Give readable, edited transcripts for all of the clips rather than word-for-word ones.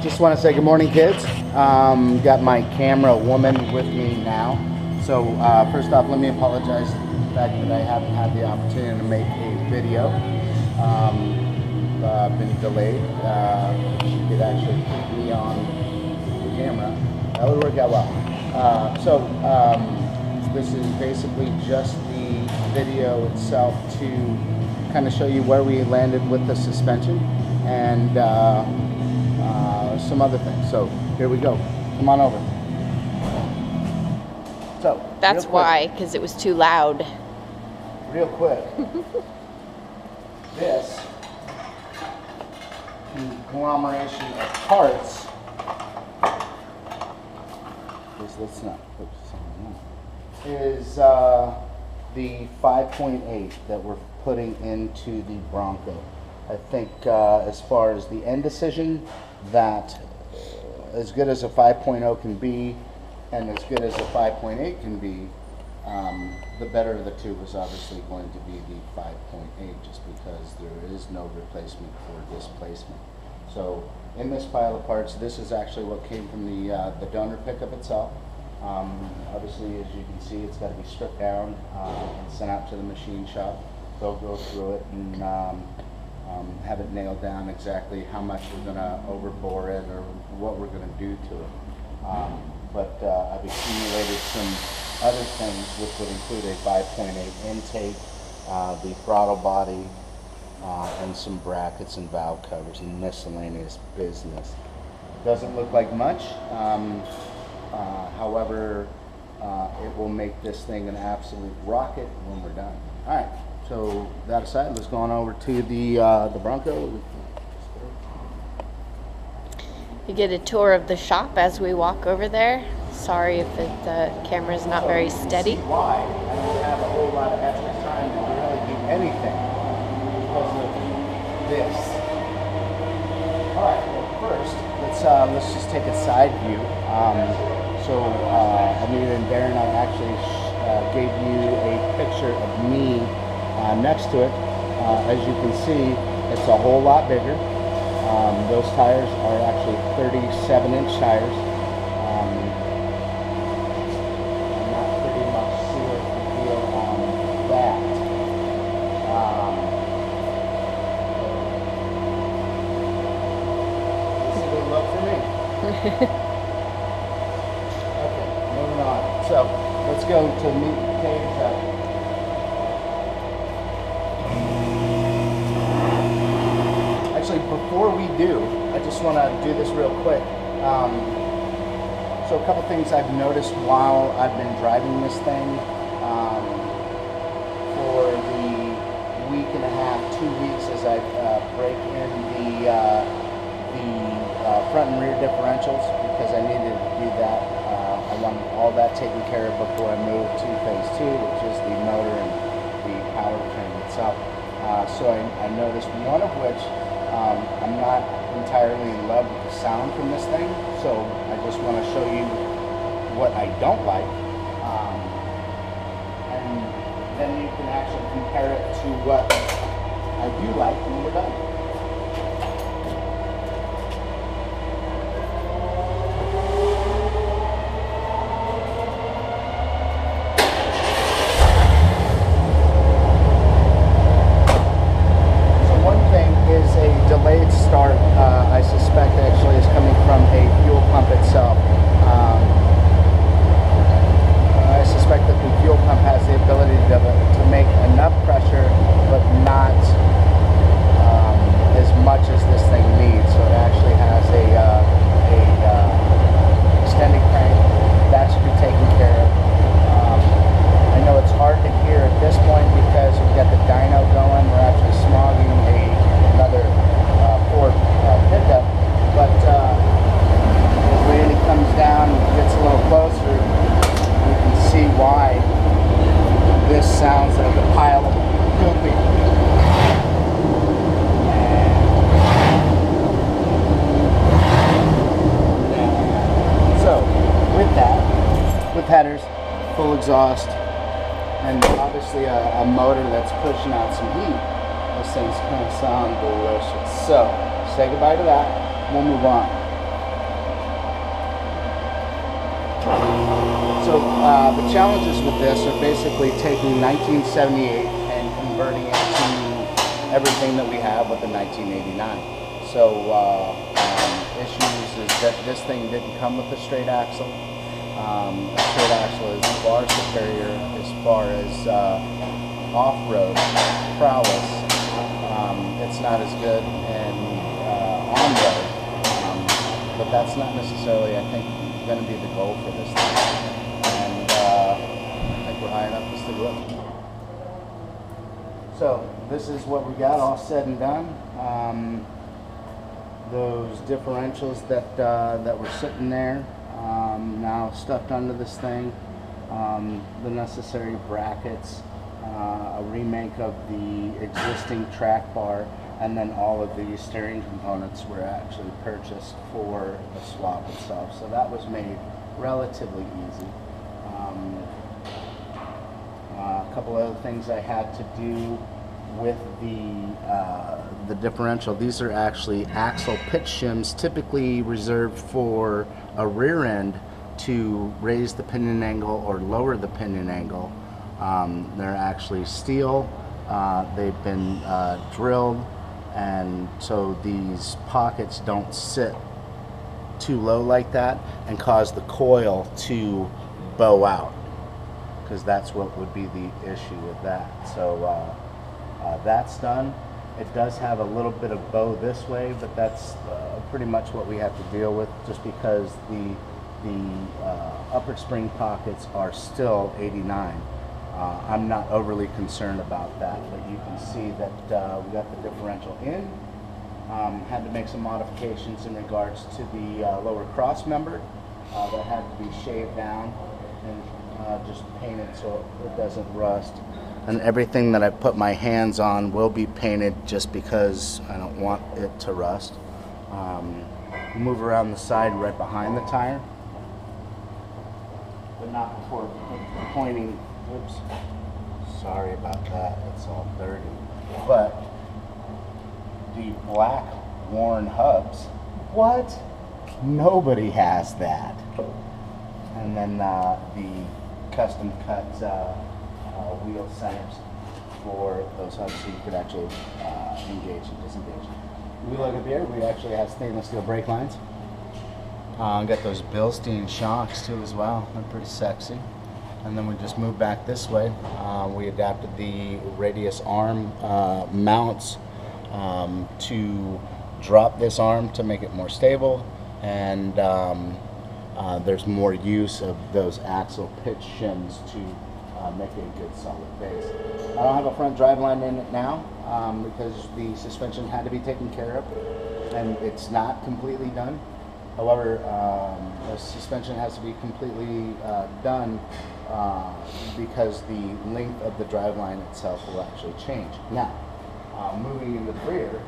Just want to say good morning, kids. Got my camera woman with me now. So first off, let me apologize for the fact that I haven't had the opportunity to make a video. Been delayed. She could actually keep me on the camera. That would work out well. This is basically just the video itself to kind of show you where we landed with the suspension and some other things. So here we go. Come on over. So that's why, because it was too loud. Real quick. This conglomeration of parts let's not focus on that, is the 5.8 that we're putting into the Bronco. I think as far as the end decision, that as good as a 5.0 can be and as good as a 5.8 can be, the better of the two is obviously going to be the 5.8, just because there is no replacement for displacement. So in this pile of parts, this is actually what came from the donor pickup itself. Obviously, as you can see, it's got to be stripped down and sent out to the machine shop. They'll go through it and have it nailed down exactly how much we're going to overbore it or what we're going to do to it. But I've accumulated some other things, which would include a 5.8 intake, the throttle body, and some brackets and valve covers and miscellaneous business. Doesn't look like much. However, it will make this thing an absolute rocket when we're done. All right. So that aside, let's go on over to the Bronco. You get a tour of the shop as we walk over there. Sorry if the camera is not very steady. Why I don't have a whole lot of extra time to really do anything because of this. All right. Well, first let's just take a side view. Anita and Darren, I actually gave you a picture of me next to it. As you can see, it's a whole lot bigger. Those tires are actually 37-inch tires. I'm not pretty much sure the deal on that. It's a good look for me. Okay, moving on. So let's go to meet the cage. Actually, before we do, I just want to do this real quick. So a couple things I've noticed while I've been driving this thing for the week and a half, 2 weeks, as I break in the front and rear differentials, because I needed to do that. I want all that taken care of before I move to phase 2, which is the motor and the powertrain itself. So I noticed one of which I'm not entirely in love with the sound from this thing, so I just want to show you what I don't like, and then you can actually compare it to what I do like when we're done. Delayed start, I suspect actually is coming from a fuel pump itself. I suspect that the fuel pump has the ability to make enough pressure, but not as much as this thing needs. So it actually has a extended crank that should be taken care of. I know it's hard to hear at this point because we've got the dyno going. We're actually smogging another Ford pickup, but as Randy comes down and gets a little closer, you can see why this sounds like a pile of poopy. So with headers, full exhaust, and obviously a motor that's pushing out some heat, this thing's going to sound delicious. So say goodbye to that. We'll move on. So the challenges with this are basically taking 1978 and converting it to everything that we have with the 1989. So issues is that this thing didn't come with a straight axle. A straight axle is far superior as far as off-road prowess. It's not as good in on-road, but that's not necessarily, I think, going to be the goal for this thing. And I think we're high enough to stick with it. So this is what we got all said and done. Those differentials that were sitting there, now stuffed under this thing, the necessary brackets, a remake of the existing track bar, and then all of the steering components were actually purchased for the swap itself. So that was made relatively easy. A couple other things I had to do with the differential. These are actually axle pitch shims, typically reserved for a rear end to raise the pinion angle or lower the pinion angle. They're actually steel. They've been drilled, and so these pockets don't sit too low like that and cause the coil to bow out, because that's what would be the issue with that. So that's done. It does have a little bit of bow this way, but that's pretty much what we have to deal with, just because the upper spring pockets are still 89. I'm not overly concerned about that, but you can see that we got the differential in. Had to make some modifications in regards to the lower cross member that had to be shaved down and just painted so it doesn't rust. And everything that I put my hands on will be painted, just because I don't want it to rust. Move around the side right behind the tire, but not before pointing. Oops, sorry about that, it's all dirty. But the black worn hubs, what? Nobody has that. And then the custom cut wheel centers for those hubs, so you could actually engage and disengage. We look up here, we actually have stainless steel brake lines. Got those Bilstein shocks too as well, they're pretty sexy. And then we just move back this way. We adapted the radius arm mounts to drop this arm to make it more stable, and there's more use of those axle pitch shims to make it a good solid base. I don't have a front driveline in it now because the suspension had to be taken care of, and it's not completely done. However, the suspension has to be completely done because the length of the driveline itself will actually change. Now, moving into the rear,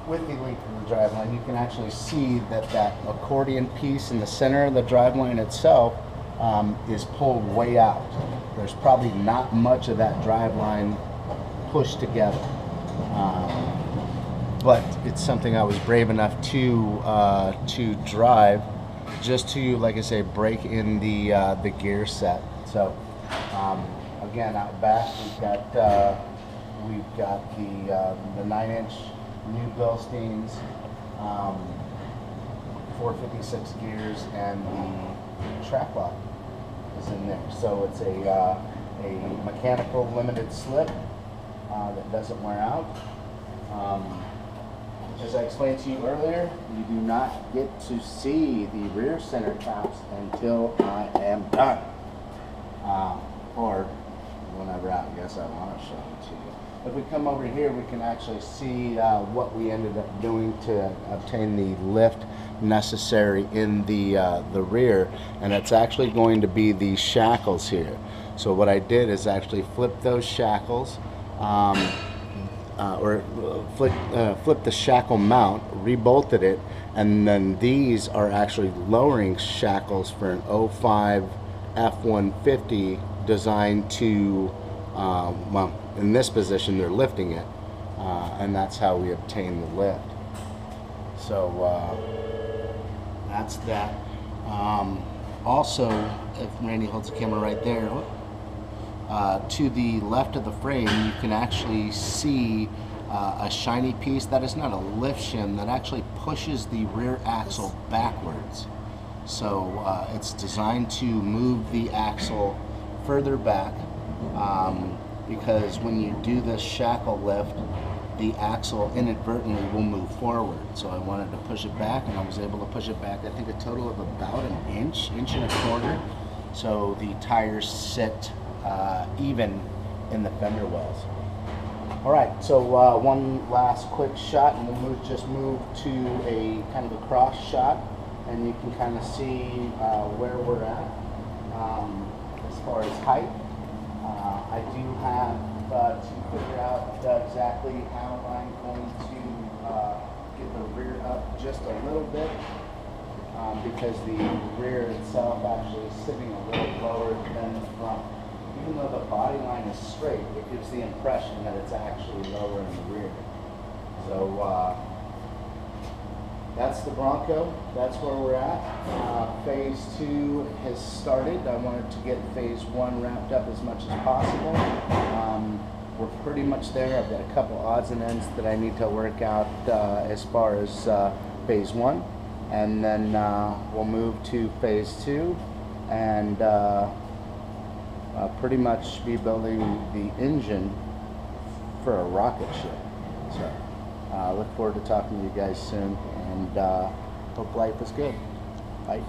with the length of the driveline, you can actually see that that accordion piece in the center of the driveline itself is pulled way out. There's probably not much of that driveline pushed together. But it's something I was brave enough to drive, just to, like I say, break in the gear set. So again, out back we've got the 9-inch new Bilsteins, 456 gears, and the track lock is in there. So it's a mechanical limited slip that doesn't wear out. As I explained to you earlier, you do not get to see the rear center caps until I am done. Or whenever I guess I want to show them to you. If we come over here, we can actually see what we ended up doing to obtain the lift necessary in the rear, and it's actually going to be these shackles here. So what I did is actually flip those shackles, or flip the shackle mount, rebolted it, and then these are actually lowering shackles for an 05 F-150 designed to, well, in this position they're lifting it, and that's how we obtain the lift. So that's that. also, if Randy holds the camera right there, to the left of the frame, you can actually see a shiny piece that is not a lift shim, that actually pushes the rear axle backwards. So it's designed to move the axle further back, because when you do this shackle lift, the axle inadvertently will move forward. So I wanted to push it back, and I was able to push it back, I think, a total of about an inch and a quarter. So the tires sit even in the fender wells. All right, so one last quick shot, and we'll just move to a kind of a cross shot, and you can kind of see where we're at as far as height. I do have to figure out exactly how I'm going to get the rear up just a little bit, because the rear itself actually is sitting a little lower than the front. Even though the body line is straight, it gives the impression that it's actually lower in the rear. So that's the Bronco. That's where we're at. Phase 2 has started. I wanted to get phase 1 wrapped up as much as possible. We're pretty much there. I've got a couple odds and ends that I need to work out as far as phase 1. And then we'll move to phase 2 and pretty much be building the engine for a rocket ship. So look forward to talking to you guys soon, and hope life is good. Bye.